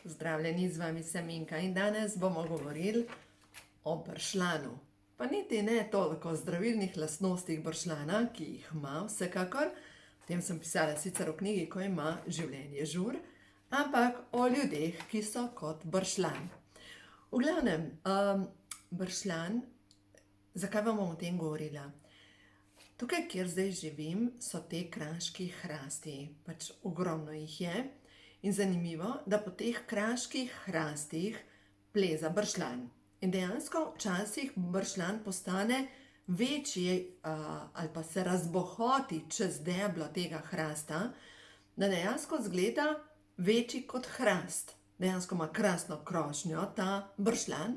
Pozdravljeni, z vami sem Minka in danes bomo govorili o bršljanu. Pa niti ne toliko o zdravilnih lastnostih bršljana, ki jih ima vsekakor, o tem sem pisala sicer v knjigi, ko ima življenje žur, ampak o ljudeh, ki so kot bršljan. V glavnem, bršljan, zakaj vam bom o tem govorila? Tukaj, kjer zdaj živim, so te kraški hrasti, pač ogromno jih je. In zanimivo, da po teh kraških hrastih pleza bršljan. In dejansko včasih bršljan postane večji ali pa se razbohoti čez deblo tega hrasta, da dejansko izgleda večji kot hrast. Dejansko ima krasno krošnjo ta bršljan.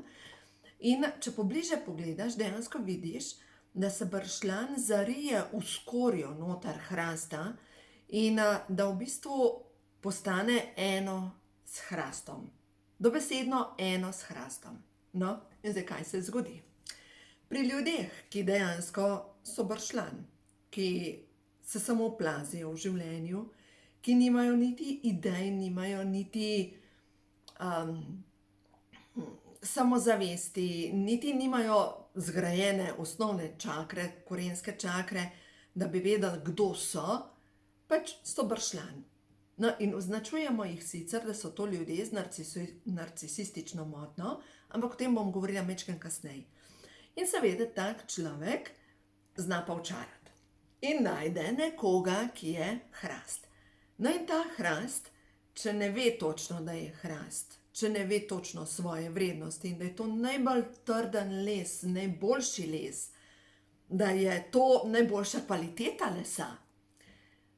In če pobliže pogledaš, dejansko vidiš, da se bršljan zarije v skorjo noter hrasta in da v bistvu postane eno s hrastom. Dobesedno eno s hrastom. No, in zdaj kaj se zgodi? Pri ljudeh, ki dejansko so bršljan, ki se samo plazijo v življenju, ki nimajo niti idej, nimajo niti samozavesti, niti nimajo zgrajene osnovne čakre, korenske čakre, da bi vedeli, kdo so, pač so bršljan. No, in označujemo jih sicer, da so to ljudje z narcisistično motnjo, ampak o tem bom govorila majčkeno kasneje. In seveda tak človek zna pa očarati. In najde nekoga, ki je hrast. No, in ta hrast, če ne ve točno, da je hrast, če ne ve točno svoje vrednosti in da je to najbolj trden les, najboljši les, da je to najboljša kvaliteta lesa,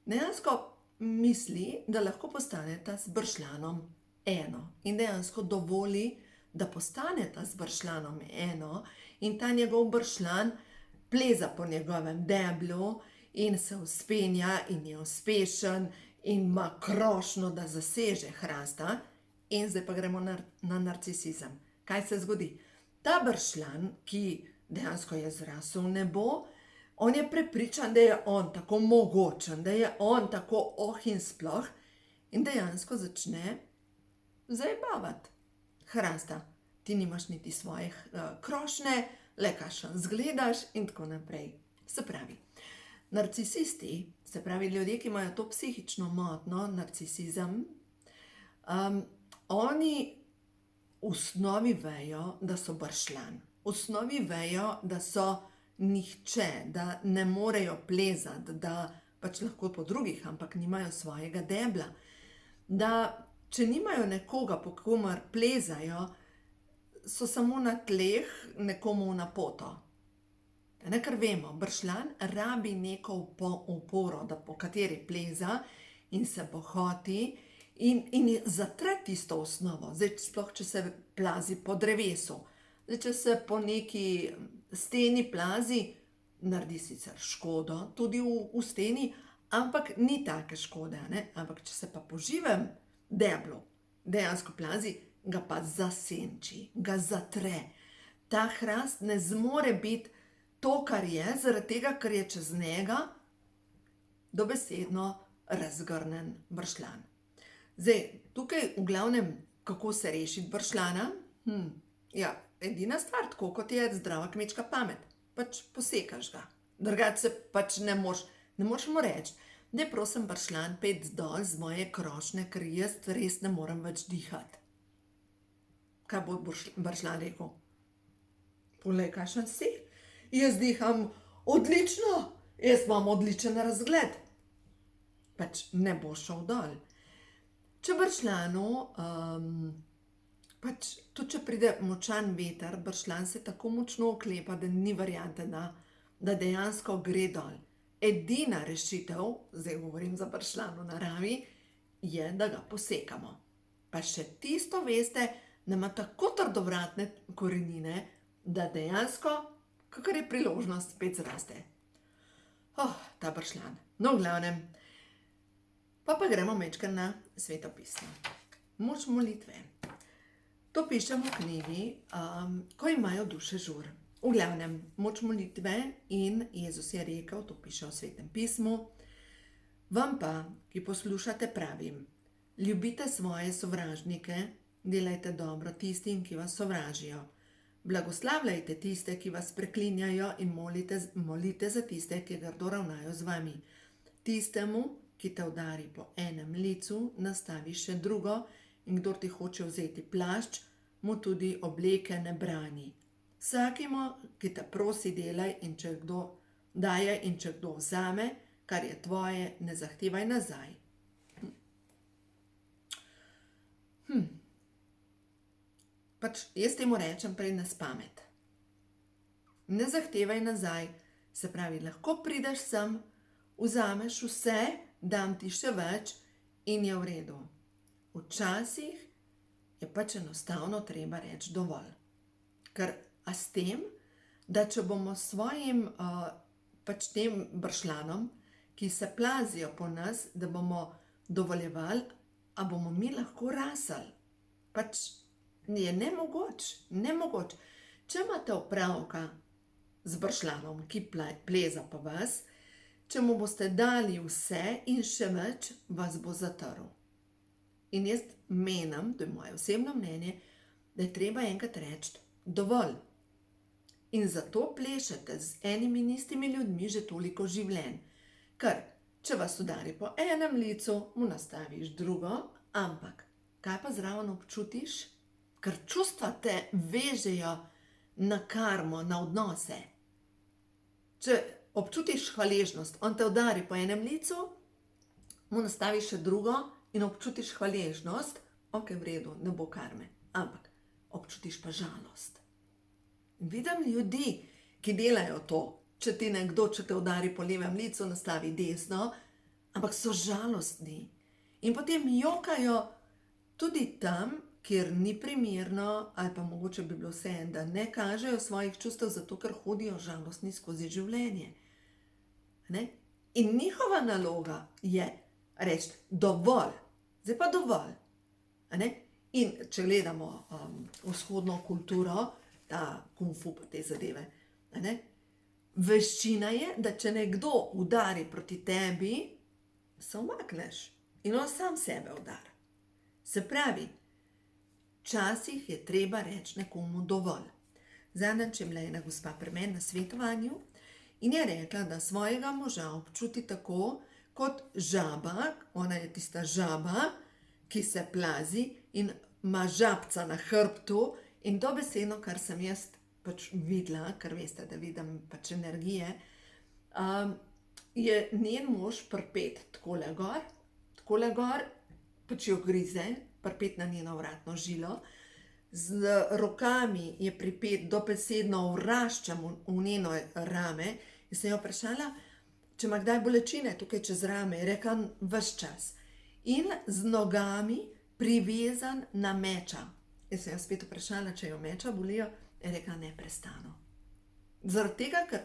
dejansko misli, da lahko postaneta z bršljanom eno. In dejansko dovoli, da postaneta z bršljanom eno in ta njegov bršljan pleza po njegovem deblu in se vzpenja in je uspešen in ima krošnjo, da zaseže hrasta. In zdaj pa gremo na narcisizem. Kaj se zgodi? Ta bršljan, ki dejansko je zrasel v nebo, on je prepričan, da je on tako mogočen, da je on tako in sploh in dejansko začne zajebavati hrasta. Ti nimaš niti svoje krošnje, le kakšen zgledaš in tako naprej. Se pravi, narcisisti, se pravi ljudje, ki imajo to psihično motnjo, narcisizem, oni v osnovi vejo, da so bršljan. V osnovi vejo, da so nihče, da ne morejo plezati, da pač lahko po drugih, ampak nimajo svojega debla. Da če nimajo nekoga, po komer plezajo, so samo na tleh nekomu na poto. Ker vemo, bršljan rabi neko oporo, da po kateri pleza in se bohoti in zatre tisto osnovo. Zdaj, sploh če se plazi po drevesu. Zdaj, če se po neki steni plazi, naredi sicer škodo tudi v steni, ampak ni take škode, ne? Ampak če se pa po živem deblu dejansko plazi, ga pa zasenči, ga zatre. Ta hrast ne zmore biti to, kar je, zaradi tega, ker je čez njega dobesedno razgrnen bršljan. Zdaj, tukaj v glavnem, kako se rešiti bršljana? Ja, edina stvar, tako kot je zdrava kmečka pamet. Pač posekaš ga. Drugače se pač ne moreš mu reči, daj prosim bršljan, pojdi dol z moje krošnje, ker jaz res ne morem več dihati. Kaj bo bršljan rekel? Poglej, kakšen si. Jaz diham odlično, jaz imam odličen razgled. Pač ne bo šel dol. Če bršljanu, pač tudi če pride močan veter, bršljan se tako močno oklepa, da ni variante, da dejansko gre dol. Edina rešitev, zdaj govorim za bršljan v naravi, je, da ga posekamo. Pa še tisto veste, da ima tako trdovratne korenine, da dejansko, kakor je priložnost, spet zraste. Ta bršljan. No, v glavnem, pa gremo majčkeno na Sveto pismo. Moč molitve. To pišem v knjigi, ko imajo duše žur. V glavnem, moč molitve in Jezus je rekel, to piše v Svetem pismu, vam pa, ki poslušate, pravim, Ljubite svoje sovražnike, delajte dobro tistim, ki vas sovražijo. Blagoslavljajte tiste, ki vas preklinjajo in molite za tiste, ki grdo ravnajo z vami. Tistemu, ki te udari po enem licu, nastavi še drugo, in kdor ti hoče vzeti plašč, mu tudi obleke ne brani. Vsakemu, ki te prosi, delaj, in če kdo daje, in če kdo vzame, kar je tvoje, ne zahtevaj nazaj. Pač jaz temu rečem prej na spamet. Ne zahtevaj nazaj, se pravi, lahko prideš sem, vzameš vse, dam ti še več in je v redu. Včasih je pač enostavno treba reči dovolj. Ker a s tem, da če bomo svojim pač tem bršljanom, ki se plazijo po nas, da bomo dovoljevali, a bomo mi lahko rasli. Pač je nemogoč. Če imate opravka z bršljanom, ki pleza po vas, če mu boste dali vse in še več, vas bo zatrl. In jaz menim, to je moje osebno mnenje, da je treba enkrat reči dovolj. In zato plešete z enimi in istimi ljudmi že toliko življenj. Ker, če vas udari po enem licu, mu nastaviš drugo, ampak kaj pa zraven občutiš? Ker čustva te vežejo na karmo, na odnose. Če občutiš hvaležnost, on te udari po enem licu, mu nastaviš še drugo in občutiš hvaležnost, ok, v redu, ne bo karme, ampak občutiš pa žalost. Vidim ljudi, ki delajo to, če te udari po levem licu, nastavi desno, ampak so žalostni. In potem jokajo tudi tam, kjer ni primerno, ali pa mogoče bi bilo vseeno, da ne kažejo svojih čustev, zato ker hodijo žalostni skozi življenje. In njihova naloga je reči dovolj, zdaj pa dovolj. In če gledamo vzhodno kulturo, ta kung fu pa te zadeve, veščina je, da če nekdo udari proti tebi, se umakneš in on sam sebe udari. Se pravi, včasih je treba reči nekomu dovolj. Zadnjič je bila ena gospa pri meni na svetovanju in je rekla, da svojega moža občuti tako kot žaba, ona je tista žaba, ki se plazi in ima žabca na hrbtu, in dobesedno, kar sem jaz pač videla, ker veste, da vidim pač energije, je njen mož pripet takole gor, pač jo grize, pripet na njeno vratno žilo, z rokami je pripet, dobesedno vraščam v njeno rame, in sem jo vprašala, če ima kdaj bolečine tukaj čez rame, je rekla, ves čas. In z nogami privezan na meča. Jaz sem jo spet vprašala, če jo meča bolijo, je rekla, neprestano. Zaradi tega, ker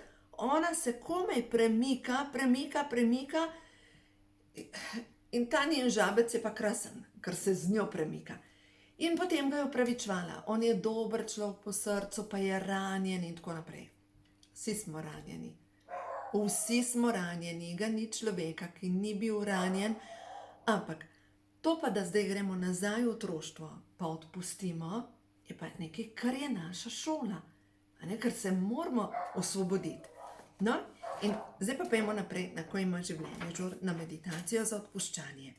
ona se komaj premika in ta njen žabec je pa krasen, ker se z njo premika. In potem ga je opravičevala, on je dober človek po srcu, pa je ranjen in tako naprej. Vsi smo ranjeni, ga ni človeka, ki ni bil ranjen, ampak to pa, da zdaj gremo nazaj v otroštvo, pa odpustimo, je pa nekaj, kar je naša šola, ker se moramo osvoboditi. No, in zdaj pa pojdimo naprej, na ko ima življenje, na meditacijo za odpuščanje.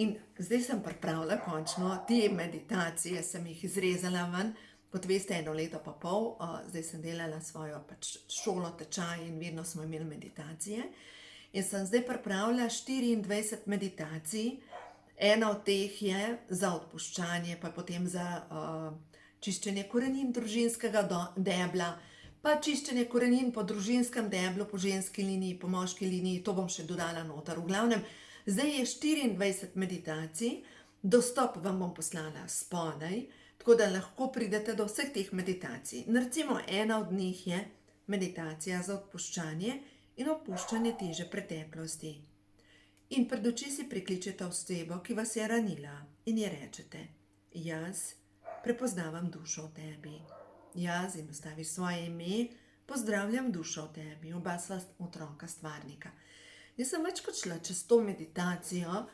In zdaj sem pripravila končno, te meditacije sem jih izrezala ven, kot veste, 1 leto pa pol, zdaj sem delala svojo pač šolo, tečaj in vedno smo imeli meditacije. In sem zdaj pripravila 24 meditacij, ena od teh je za odpuščanje, pa potem za čiščenje korenin družinskega debla, pa čiščenje korenin po družinskem deblu, po ženski liniji, po moški liniji, to bom še dodala noter. V glavnem, zdaj je 24 meditacij, dostop vam bom poslala spodaj, tako da lahko pridete do vseh teh meditacij. Recimo, ena od njih je meditacija za odpuščanje in opuščanje teže preteklosti. In pred oči si prikličete osebo, ki vas je ranila, in ji rečete, jaz prepoznavam dušo v tebi. Jaz, in vstaviš svoje ime, pozdravljam dušo v tebi, oba sva otroka stvarnika. Jaz sem več kot šla čez to meditacijo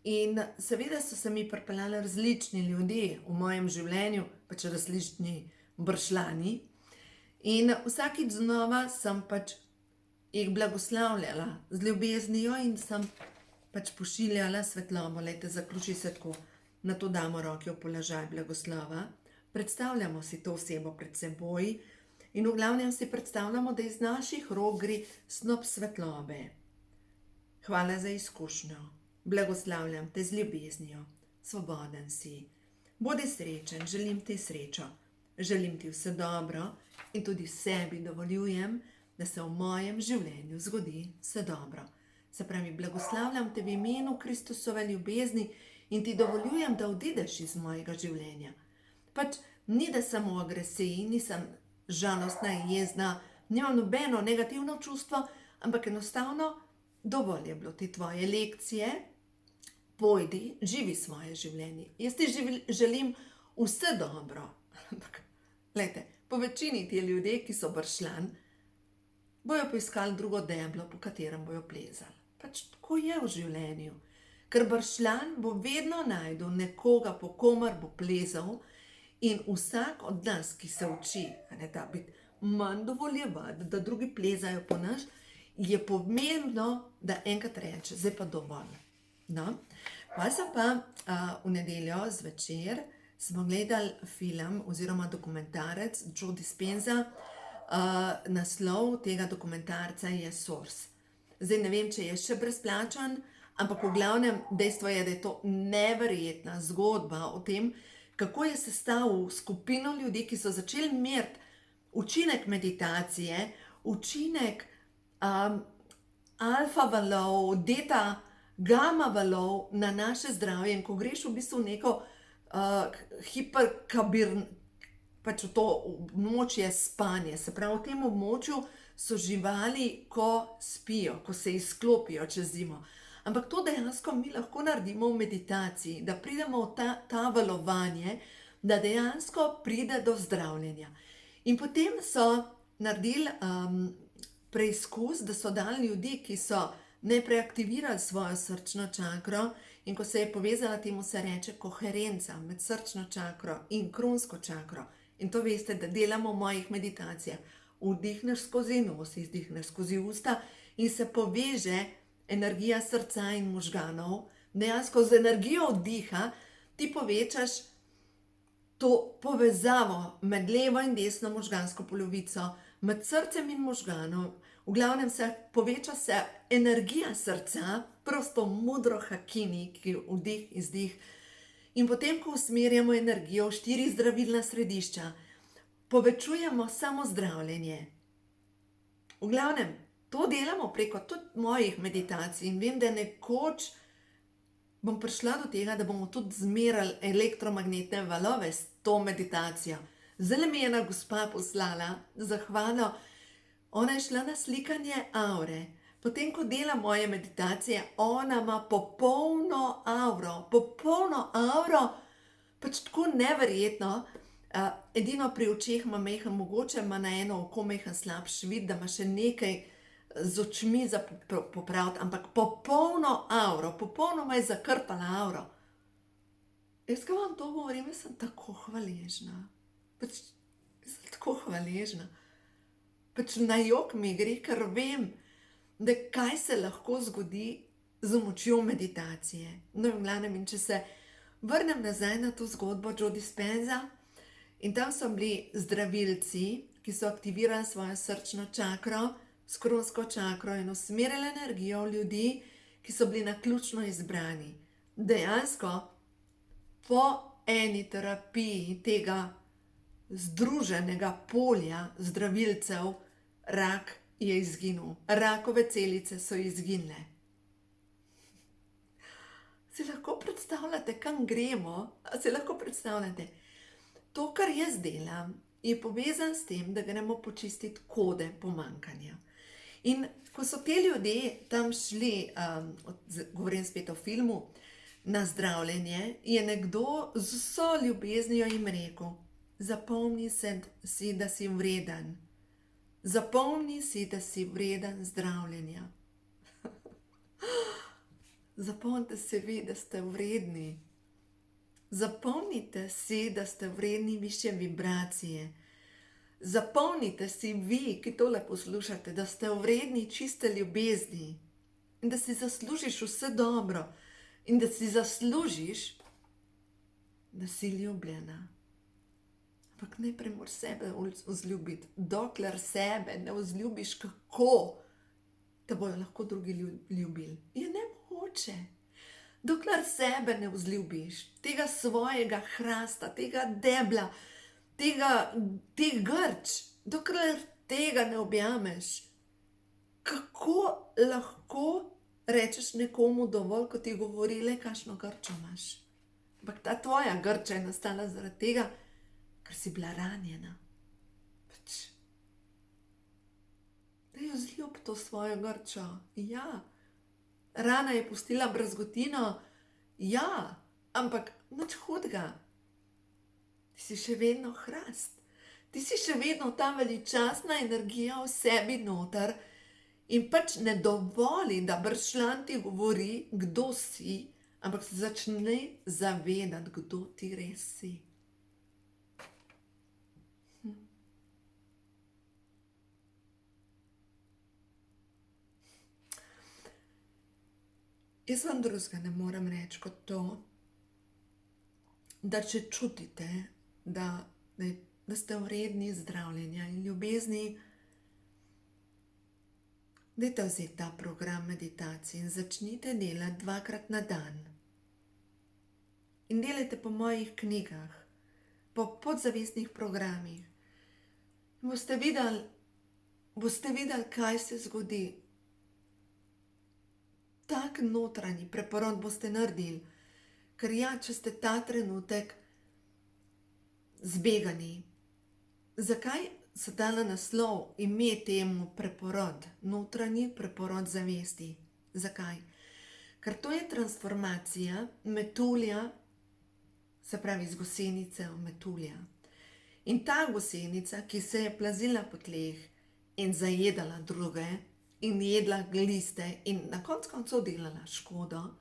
In seveda so se mi pripeljali različni ljudje v mojem življenju, pač različni bršljani. In vsakič znova sem pač jih blagoslavljala z ljubeznijo in sem pač pošiljala svetlobo. Lejte, zaključi se tako. Nato damo roke v položaj blagoslova, predstavljamo si to osebo pred seboj in v glavnem si predstavljamo, da iz naših rok gre snop svetlobe. Hvala za izkušnjo. Blagoslavljam te z ljubeznijo. Svoboden si. Bodi srečen, želim ti srečo. Želim ti vse dobro in tudi sebi dovoljujem, da se v mojem življenju zgodi vse dobro. Se pravi, blagoslavljam te v imenu Kristusove ljubezni in ti dovoljujem, da odideš iz mojega življenja. Pač ni, da sem v agresiji, nisem žalostna, jezna, nimam nobeno negativno čustvo, ampak enostavno dovolj je bilo te tvoje lekcije, pojdi, živi svoje življenje. Jaz ti želim vse dobro. Ampak, glejte, po večini ti ljudje, ki so bršljan, bojo poiskali drugo deblo, po katerem bojo plezali. Pač tako je v življenju. Ker bršljan bo vedno najdel nekoga, po komer bo plezal, in vsak od nas, ki se uči, da biti manj dovoljevati, da drugi plezajo po nas, je pomembno, da enkrat reče, zdaj pa dovolj. No? Pa sem pa v nedeljo zvečer smo gledali film oziroma dokumentarec Joe Dispenza. Naslov tega dokumentarca je Source. Zdaj ne vem, če je še brezplačen, ampak v glavnem dejstvo je, da je to neverjetna zgodba o tem, kako je sestavil skupino ljudi, ki so začeli meriti učinek meditacije, učinek alfa valov, deta, gama valov na naše zdravje. In ko greš v bistvu v neko pač v to območje spanje, se pravi, v tem območju so živali, ko spijo, ko se izklopijo čez zimo. Ampak to dejansko mi lahko naredimo v meditaciji, da pridemo v ta valovanje, da dejansko pride do zdravljenja. In potem so naredili preizkus, da so dali ljudi, ki so najprej aktivirali svojo srčno čakro, in ko se je povezala, temu se reče koherenca med srčno čakro in kronsko čakro. In to veste, da delamo v mojih meditacijah. Vdihneš skozi nos, izdihneš skozi usta in se poveže energija srca in možganov. Dejansko z energijo vdiha ti povečaš to povezavo med levo in desno možgansko polovico, med srcem in možganom. V glavnem se poveča se energija srca, prosto modro hakini, ki vdih, izdih. In potem, ko usmerjamo energijo v 4 zdravilna središča, povečujemo samo zdravljenje. V glavnem, to delamo preko tudi mojih meditacij in vem, da nekoč bom prišla do tega, da bomo tudi zmerali elektromagnetne valove s to meditacijo. Zdaj mi je ena gospa poslala zahvalo, ona je šla na slikanje aure. Potem, ko dela moje meditacije, ona ima popolno auro, pač tako neverjetno. Edino pri očeh ima mehen, mogoče ima na eno oko mehen slabši vid, da ima še nekaj z očmi za popraviti, ampak popolno auro, popolnoma je zakrpala auro. Jaz, ko vam to govorim, jaz sem tako hvaležna. Pač na jok mi gre, ker vem, da kaj se lahko zgodi z močjo meditacije. No, v glavnem, in če se vrnem nazaj na to zgodbo Joe Dispenza, in tam so bili zdravilci, ki so aktivirali svojo srčno čakro, kronsko čakro in usmerili energijo v ljudi, ki so bili naključno izbrani. Dejansko, po eni terapiji tega združenega polja zdravilcev, rak je izginil. Rakove celice so izginile. Si lahko predstavljate, kam gremo? Si lahko predstavljate? To, kar jaz delam, je povezan s tem, da gremo počistiti kode pomanjkanja. In ko so te ljudje tam šli, govorim spet o filmu, na zdravljenje, je nekdo z vso ljubeznijo jim rekel, zapomni si, da si vreden. Zapomni si, da si vreden zdravljenja. Zapomnite se vi, da ste vredni. Zapomnite si, da ste vredni višje vibracije. Zapomnite si vi, ki tole poslušate, da ste vredni čiste ljubezni in da si zaslužiš vse dobro in da si zaslužiš, da si ljubljena. Ampak najprej moraš sebe vzljubiti. Dokler sebe ne vzljubiš, kako te bojo lahko drugi ljubili? Je nemogoče. Dokler sebe ne vzljubiš, tega svojega hrasta, tega debla, teh grč, dokler tega ne objameš, kako lahko rečeš nekomu dovolj, ko ti govori, le kakšno grčo imaš. Ampak ta tvoja grča je nastala zaradi tega, ker si bila ranjena. Daj vzljub to svojo grčo. Ja, rana je pustila brazgotino. Ja, ampak nič hudega. Ti si še vedno hrast. Ti si še vedno ta veličastna energija v sebi noter in pač ne dovoli, da bršljan ti govori, kdo si, ampak se začne zavedati, kdo ti res si. Jaz vam drugega ne morem reči kot to, da če čutite, da ste vredni zdravljenja in ljubezni, dajte vzeti ta program meditacije in začnite delati 2-krat na dan. In delajte po mojih knjigah, po podzavestnih programih. Boste videli, kaj se zgodi. Tak notranji preporod boste naredili, ker ja, če ste ta trenutek zbegani. Zakaj so dala naslov ime temu preporod? Notranji preporod zavesti. Zakaj? Ker to je transformacija metulja, se pravi iz gosenice v metulja. In ta gosenica, ki se je plazila po tleh in zajedala druge, in jedla gliste in na koncu delala škodo,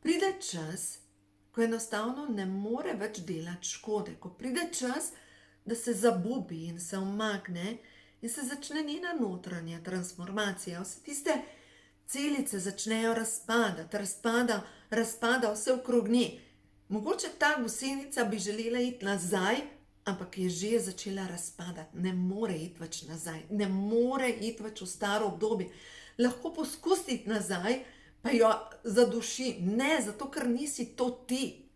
pride čas, ko enostavno ne more več delati škode, ko pride čas, da se zabubi in se umakne in se začne njena notranja transformacija. Vse tiste celice začnejo razpadati, razpada vse okrog nje. Mogoče ta gosenica bi želela iti nazaj, ampak je že začela razpadati, ne more iti več nazaj, ne more iti več v staro obdobje. Lahko poskusi iti nazaj, pa jo zaduši. Ne, zato ker nisi to ti.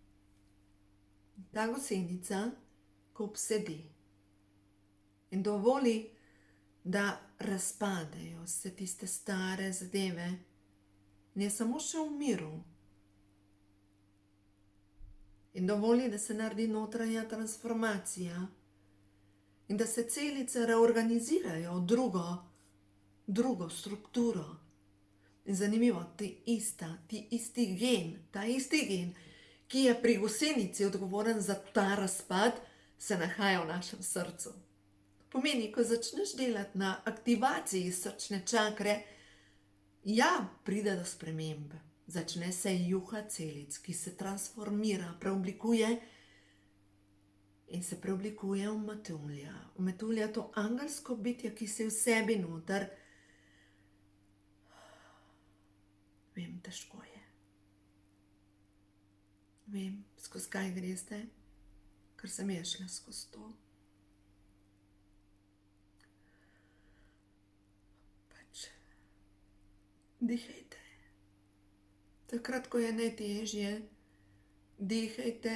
Ta gosenica, ko obsedi in dovoli, da razpadejo se tiste stare zadeve, in je samo še v miru. In dovoli, da se naredi notranja transformacija in da se celice reorganizirajo v drugo strukturo. In zanimivo, ta isti gen, ki je pri gosenici odgovoren za ta razpad, se nahaja v našem srcu. Pomeni, ko začneš delati na aktivaciji srčne čakre, ja, pride do spremembe. Začne se juha celic, ki se transformira, preoblikuje in se preoblikuje v metulja. V metulja je to angelsko bitje, ki se v sebi noter. Vem, težko je. Vem, skozi kaj greste, ker sem je šla skozi to. Pač, dihajte. Takrat, ko je najtežje, dihajte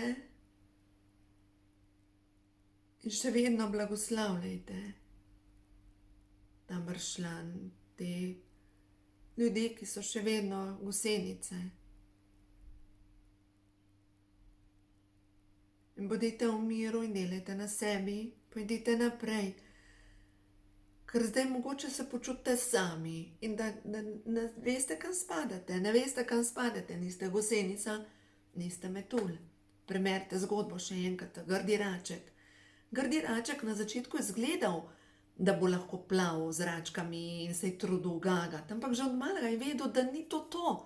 in še vedno blagoslavljajte ta bršljan, te ljudi, ki so še vedno gosenice. In bodite v miru in delajte na sebi, pojdite naprej. Ker zdaj mogoče se počutite sami in da ne veste, kam spadate. Ne veste, kam spadate. Niste gosenica, niste metulj. Premerite zgodbo še enkrat. Grdi raček. Grdi raček na začetku je izgledal, da bo lahko plaval z račkami in se je trudil gagati. Ampak že od malega je vedel, da ni to to.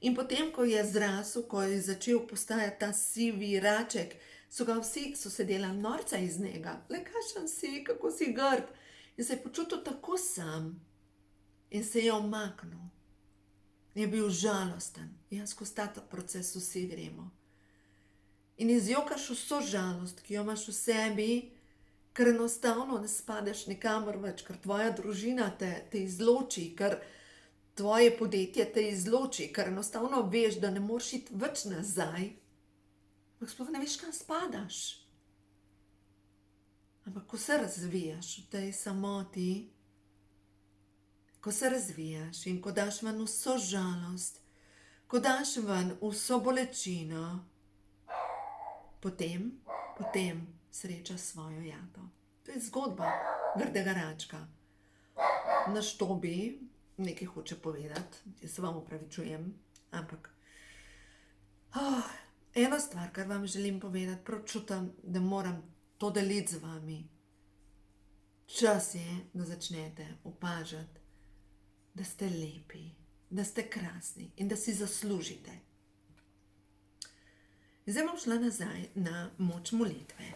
In potem, ko je zrasel, ko je začel postajati ta sivi raček, so se delali norca iz njega. Le kakšen si, kako si grd. In se je počutil tako sam. In se je omaknil. Je bil žalosten. Jaz skozi ta proces vsi gremo. In izjokaš vso žalost, ki jo imaš v sebi, ker enostavno ne spadeš nikamor več, ker tvoja družina te izloči, ker tvoje podjetje te izloči, ker enostavno veš, da ne moreš iti več nazaj, ampak sploh ne veš, kam spadaš. Ampak ko se razvijaš v tej samoti, ko se razvijaš in ko daš ven vso žalost, ko daš ven vso bolečino, potem srečaš svojo jato. To je zgodba grdega račka. Naš Tobi nekaj hoče povedati, jaz se vam opravičujem, ampak ena stvar, kar vam želim povedati, prav čutim, da moram to deliti z vami. Čas je, da začnete opažati, da ste lepi, da ste krasni in da si zaslužite. Zdaj bom šla nazaj na moč molitve.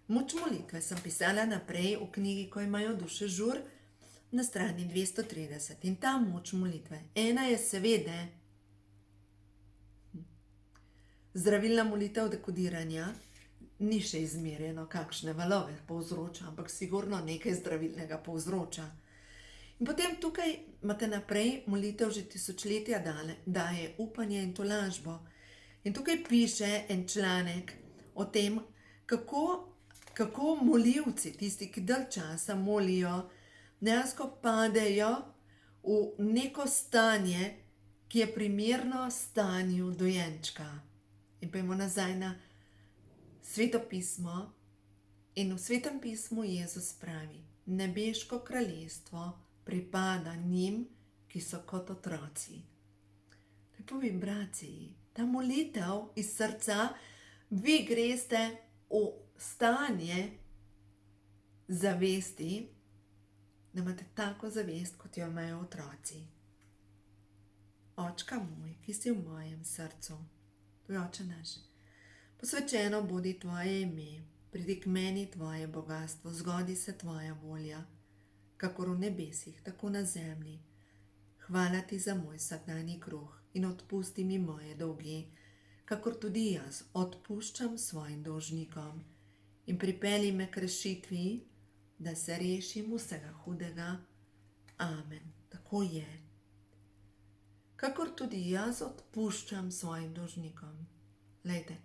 Moč molitve sem pisala naprej v knjigi Ko imajo duše žur na strani 230. In ta moč molitve, ena je seveda zdravilna molitev dekodiranja, ni še izmerjeno, kakšne valove povzroča, ampak sigurno nekaj zdravilnega povzroča. In potem tukaj imate naprej molitev že tisočletja daje upanje in tolažbo. In tukaj piše en članek o tem, kako molivci, tisti, ki dalj časa molijo, dejansko padejo v neko stanje, ki je primerno stanju dojenčka. In pojdimo nazaj na Sveto pismo. In v Svetem pismu Jezus pravi: nebeško kraljestvo pripada njim, ki so kot otroci. To je po vibraciji. Ta molitev iz srca, vi greste v stanje zavesti, da imate tako zavest, kot jo imajo otroci. Očka moj, ki si v mojem srcu, to je Oče naš, posvečeno bodi tvoje ime, pridi k meni tvoje bogastvo, zgodi se tvoja volja, kakor v nebesih, tako na zemlji. Hvala ti za moj vsakdanji kruh in odpusti mi moje dolge, kakor tudi jaz odpuščam svojim dolžnikom. In pripelji me k rešitvi, da se rešim vsega hudega. Amen. Tako je. Kakor tudi jaz odpuščam svojim dolžnikom. Glejte,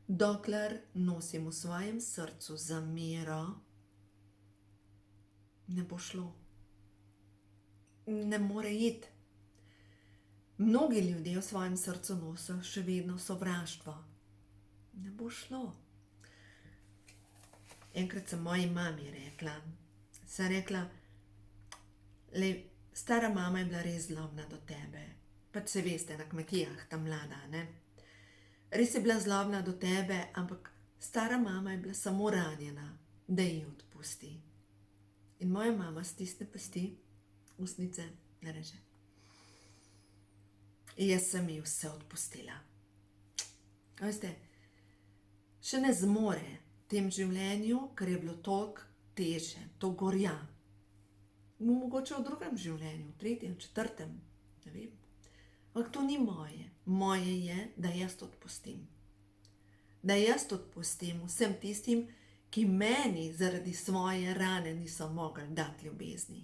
dokler nosim v svojem srcu zamero, ne bo šlo. Ne more iti. Mnogi ljudje v svojem srcu nosijo še vedno sovraštvo. Ne bo šlo. Enkrat sem moji mami rekla, stara mama je bila res zlobna do tebe. Pač se veste, na kmetijah, ta mlada, ne? Res je bila zlobna do tebe, ampak stara mama je bila samo ranjena, da ji odpusti. In moja mama stisne pesti, ustnice nareže. In jaz sem ji vse odpustila. Veste, še ne zmore v tem življenju, ker je bilo toliko teže, to gorja. Mogoče v drugem življenju, v tretjem, četrtem, ne vem. Ampak to ni moje. Moje je, da jaz odpustim. Da jaz odpustim vsem tistim, ki meni zaradi svoje rane niso mogli dati ljubezni.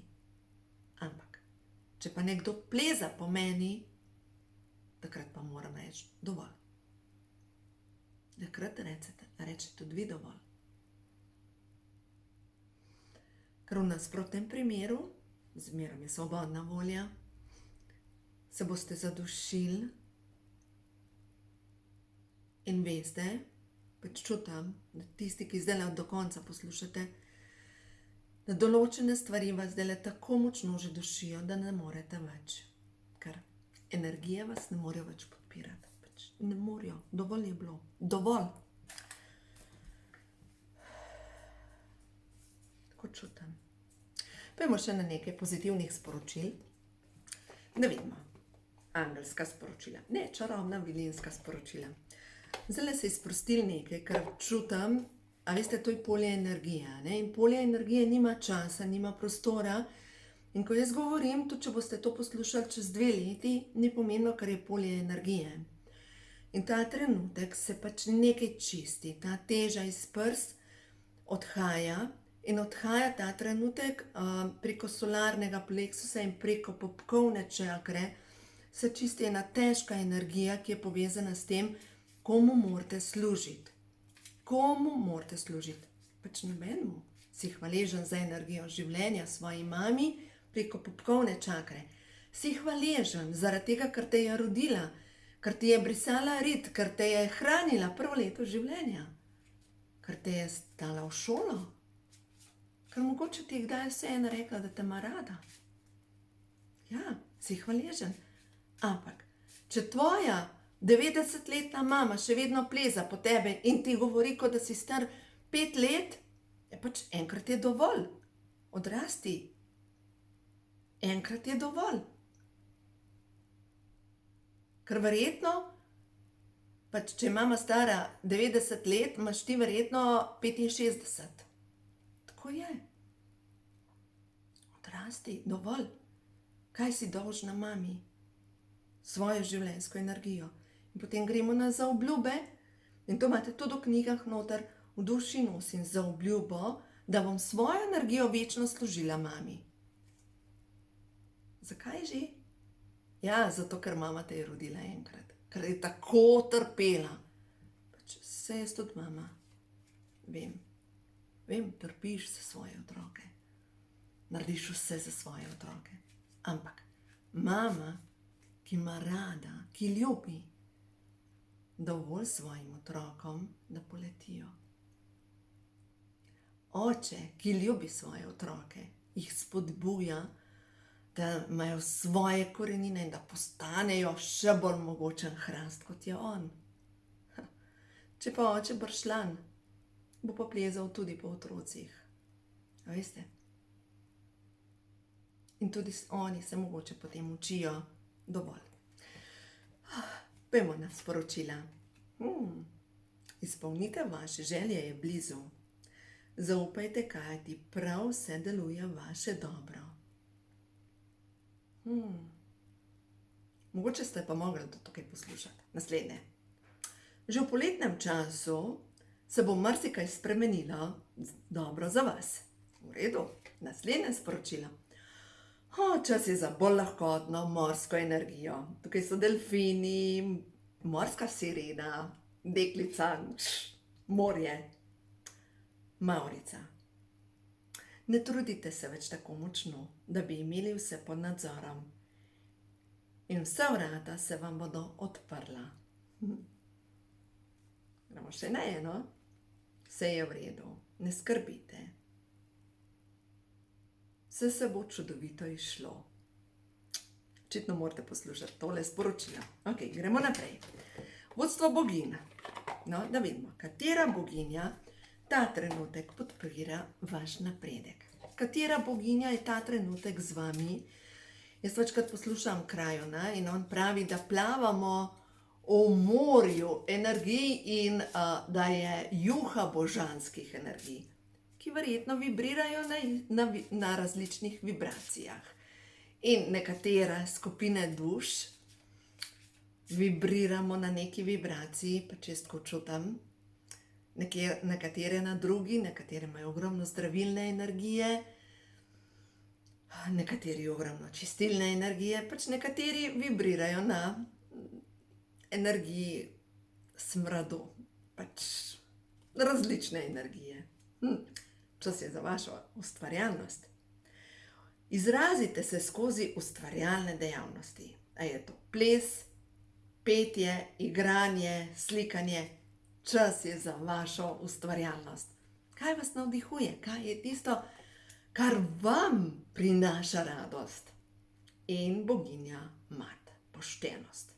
Ampak, če pa nekdo pleza po meni, takrat pa moram reči dovolj. Takrat rečete tudi vi dovolj. Ker v nasprotnem primeru, zmeraj je svobodna volja, se boste zadušili in veste, pač čutim, da tisti, ki zdaj do konca poslušate, da določene stvari vas zdaj tako močno že dušijo, da ne morete več. Ker energije vas ne morejo več podpirati. Pač ne morejo. Dovolj je bilo. Dovolj. Tako čutim. Pojdimo še na nekaj pozitivnih sporočil. Da vidimo. angelska sporočila, ne čarobna vilinska sporočila. Zdaj se je sprostil nekaj, kar čutim, a veste, to je polje energije, ne? In polje energije nima časa, nima prostora. In ko jaz govorim, tudi če boste to poslušali čez 2 leti, ni pomembno, kar je polje energije. In ta trenutek se pač nekaj čisti, ta teža iz prst odhaja in odhaja ta trenutek preko solarnega pleksusa in preko popkovne čakre se čisti ena težka energija, ki je povezana s tem, komu morate služiti. Komu morate služiti? Pač nobenemu. Si hvaležen za energijo življenja svoji mami preko popkovne čakre. Si hvaležen zaradi tega, ker te je rodila, ker ti je brisala rit, ker te je hranila prvo leto življenja, ker te je dala v šolo, ker mogoče ti je kdaj vseeno rekla, da te ima rada. Ja, si hvaležen. Ampak, če tvoja 90-letna mama še vedno pleza po tebe in ti govori, kot da si star 5 let, je pač enkrat je dovolj. Odrasti. Enkrat je dovolj. Ker verjetno, pač če je mama stara 90 let, imaš ti verjetno 65. Tako je. Odrasti, dovolj. Kaj si dolžna mami? Svojo življenjsko energijo. In potem gremo na zaobljube, in to imate tudi v knjigah noter, v duši nosim zaobljubo, da bom svojo energijo večno služila mami. Zakaj že? Ja, zato ker mama te je rodila enkrat, ker je tako trpela. Pač se jaz tudi mama. Vem, trpiš za svoje otroke. Narediš vse za svoje otroke. Ampak mama, ki ima rada, ki ljubi, dovolj svojim otrokom, da poletijo. Oče, ki ljubi svoje otroke, jih spodbuja, da imajo svoje korenine in da postanejo še bolj mogočen hrast, kot je on. Če pa oče bršljan, bo pa plezal tudi po otrocih. A veste? In tudi oni se mogoče potem učijo dovolj. Pojmo na sporočila. Izpolnitev vaše želje je blizu. Zaupajte, kaj ti prav vse deluje vaše dobro. Mogoče ste pa mogli to tukaj poslušati. Naslednje. Že v poletnem času se bo marsikaj spremenilo dobro za vas. V redu. Naslednje sporočilo. Čas je za bolj lahkotno morsko energijo. Tukaj so delfini, morska sirena, deklica, morje, mavrica. Ne trudite se več tako močno, da bi imeli vse pod nadzorom. In vsa vrata se vam bodo odprla. Gremo še na eno. Vse je v redu, ne skrbite. Vse se bo čudovito izšlo. Očitno morate poslušati tole sporočilo. Ok, gremo naprej. Vodstvo boginj. No, da vidimo, katera boginja ta trenutek podpira vaš napredek. Katera boginja je ta trenutek z vami? Jaz večkrat poslušam Krajona in on pravi, da plavamo v morju energij in da je juha božanskih energij, ki verjetno vibrirajo na različnih vibracijah. In nekatere skupine duš vibriramo na neki vibraciji, pa če tako čutim, nekatere na drugi, nekatere imajo ogromno zdravilne energije, nekateri ogromno čistilne energije, pač nekateri vibrirajo na energiji smradu, pač različne energije. Čas je za vašo ustvarjalnost. Izrazite se skozi ustvarjalne dejavnosti. A je to ples, petje, igranje, slikanje? Čas je za vašo ustvarjalnost. Kaj vas navdihuje? Kaj je tisto, kar vam prinaša radost? In boginja Mat, poštenost.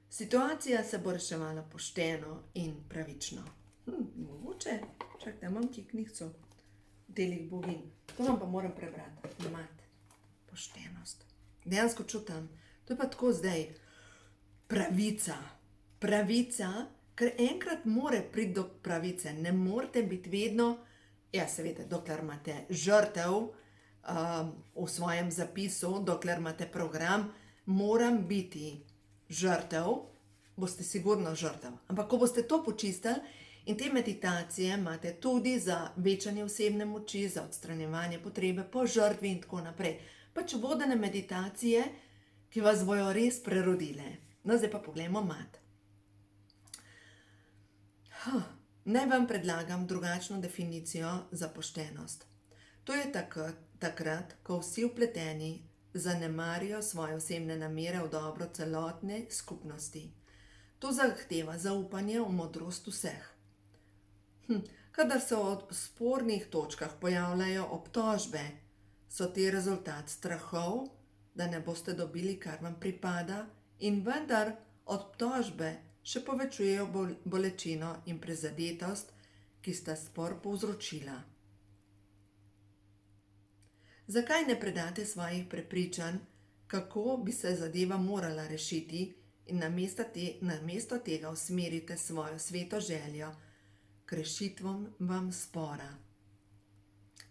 Situacija se bo reševala pošteno in pravično. Mogoče, čakajte, imam kje knjigico delih boginj. To vam pa moram prebrati. Mat, poštenost. Dejansko čutim. To je pa tako zdaj. Pravica. Pravica, ker enkrat mora priti do pravice. Ne morete biti vedno, ja, seveda, dokler imate žrtev v svojem zapisu, dokler imate program, moram biti žrtev, boste sigurno žrtev. Ampak ko boste to počistili in te meditacije imate tudi za večanje osebne moči, za odstranjevanje potrebe po žrtvi in tako naprej. Pač vodene meditacije, ki vas bojo res prerodile. No, zdaj pa poglejmo mat. Naj vam predlagam drugačno definicijo za poštenost. To je takrat, ko vsi vpleteni zanemarijo svoje osebne namere v dobro celotne skupnosti. To zahteva zaupanje v modrost vseh. Kadar se v spornih točkah pojavljajo obtožbe, so te rezultat strahov, da ne boste dobili, kar vam pripada, in vendar obtožbe še povečujejo bolečino in prizadetost, ki sta spor povzročila. Zakaj ne predate svojih prepričanj, kako bi se zadeva morala rešiti in namesto tega usmerite svojo sveto željo k rešitvam vam spora?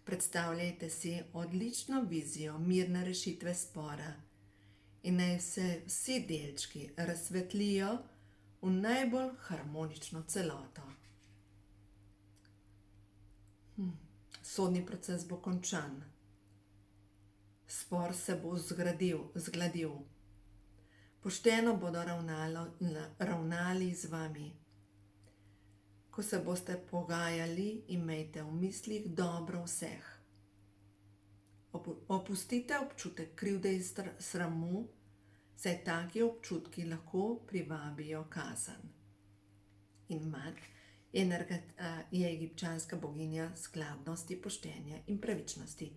Predstavljajte si odlično vizijo mirne rešitve spora in naj se vsi delčki razsvetlijo v najbolj harmonično celoto. Sodni proces bo končan. Spor se bo zgladil. Pošteno bodo ravnali z vami. Ko se boste pogajali, imejte v mislih dobro vseh. Opustite občutek krivde in sramu, saj taki občutki lahko privabijo kazen. In Mat je egipčanska boginja skladnosti, poštenja in pravičnosti.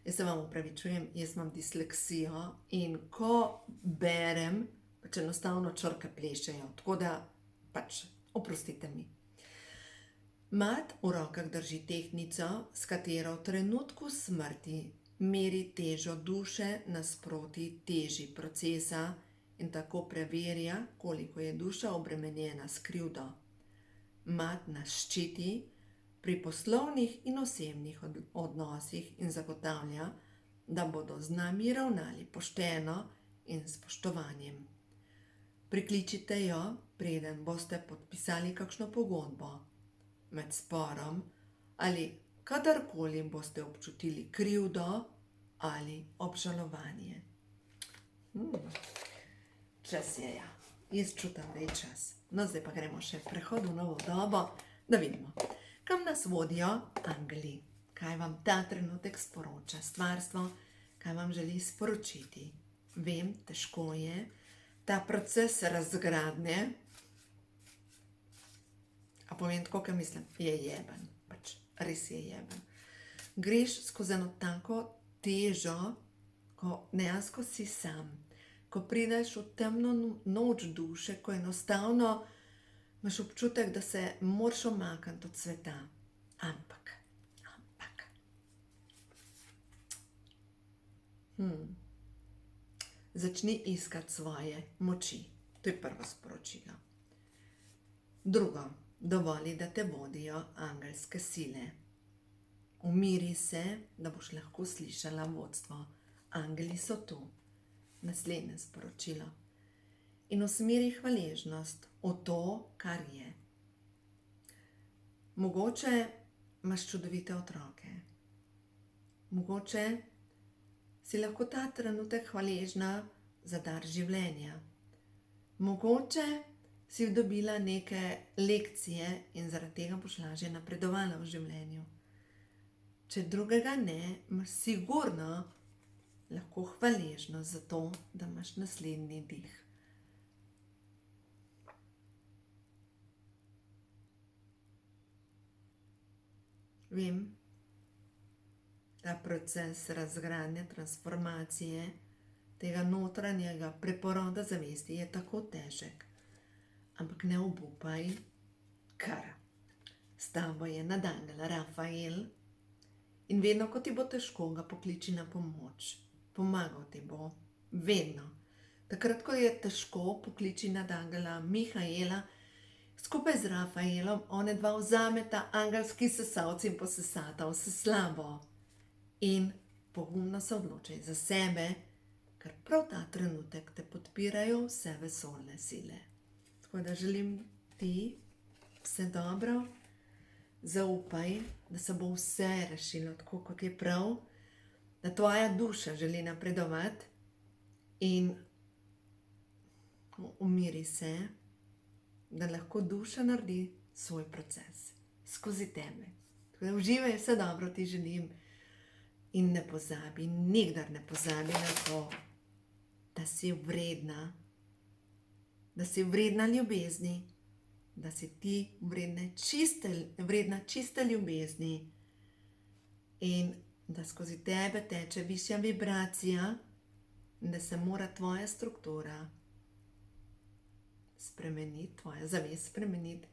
Jaz se vam opravičujem, jaz imam disleksijo in ko berem, pač enostavno črke plešejo, tako da pač oprostite mi. Mat v rokah drži tehtnico, s katero v trenutku smrti meri težo duše nasproti teži procesa in tako preverja, koliko je duša obremenjena s krivdo. Mat nas ščiti pri poslovnih in osebnih odnosih in zagotavlja, da bodo z nami ravnali pošteno in spoštovanjem. Prikličite jo, preden boste podpisali kakšno pogodbo. Med sporom ali kadarkoli boste občutili krivdo ali obžalovanje. Čas je, ja. Jaz čutim, da je čas. No, zdaj pa gremo še v prehod v novo dobo, da vidimo, kam nas vodijo angeli, kaj vam ta trenutek sporoča stvarstvo, kaj vam želi sporočiti. Vem, težko je, ta proces razgradnje, a povem tako, kaj mislim, je jeben, pač res je jeben. Greš skozi eno tako težo, ko dejansko si sam, ko prideš v temno noč duše, ko enostavno imaš občutek, da se moraš omakniti od sveta. Ampak. Začni iskati svoje moči. To je prvo sporočilo. Drugo, dovoli, da te vodijo angelske sile. Umiri se, da boš lahko slišala vodstvo. Angeli so tu. Naslednje sporočilo. In usmeri hvaležnost v to, kar je. Mogoče imaš čudovite otroke. Mogoče si lahko ta trenutek hvaležna za dar življenja. Mogoče si dobila neke lekcije in zaradi tega boš lažje napredovala v življenju. Če drugega ne, imaš sigurno lahko hvaležnost za to, da imaš naslednji dih. Vem, ta proces razgradnje, transformacije, tega notranjega preporoda zavesti je tako težek. Ampak ne obupaj, ker s tabo je nadangel Rafael in vedno, ko ti bo težko, ga pokliči na pomoč. Pomagal ti bo, vedno. Takrat, ko je težko, pokliči nadangela Mihaela, skupaj z Rafaelom, one dva vzameta angelski sesalci in posesata vse slabo. In pogumno se odločaj za sebe, ker prav ta trenutek te podpirajo vse vesoljne sile. Tako da želim ti vse dobro, zaupaj, da se bo vse rešilo tako, kot je prav, da tvoja duša želi napredovati in umiri se, da lahko duša naredi svoj proces skozi tebe. Tako da uživaj, vse dobro ti želim in ne pozabi, nikdar ne pozabi na to, da si vredna ljubezni, da si ti vredna čiste ljubezni in da skozi tebe teče višja vibracija in da se mora tvoja struktura spremeniti, tvoja zavest spremeniti,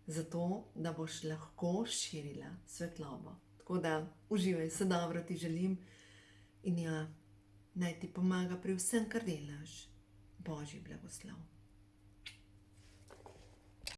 zato da boš lahko širila svetlobo. Tako da uživaj, vse dobro ti želim in ja, naj ti pomaga pri vsem, kar delaš. Božji blagoslov.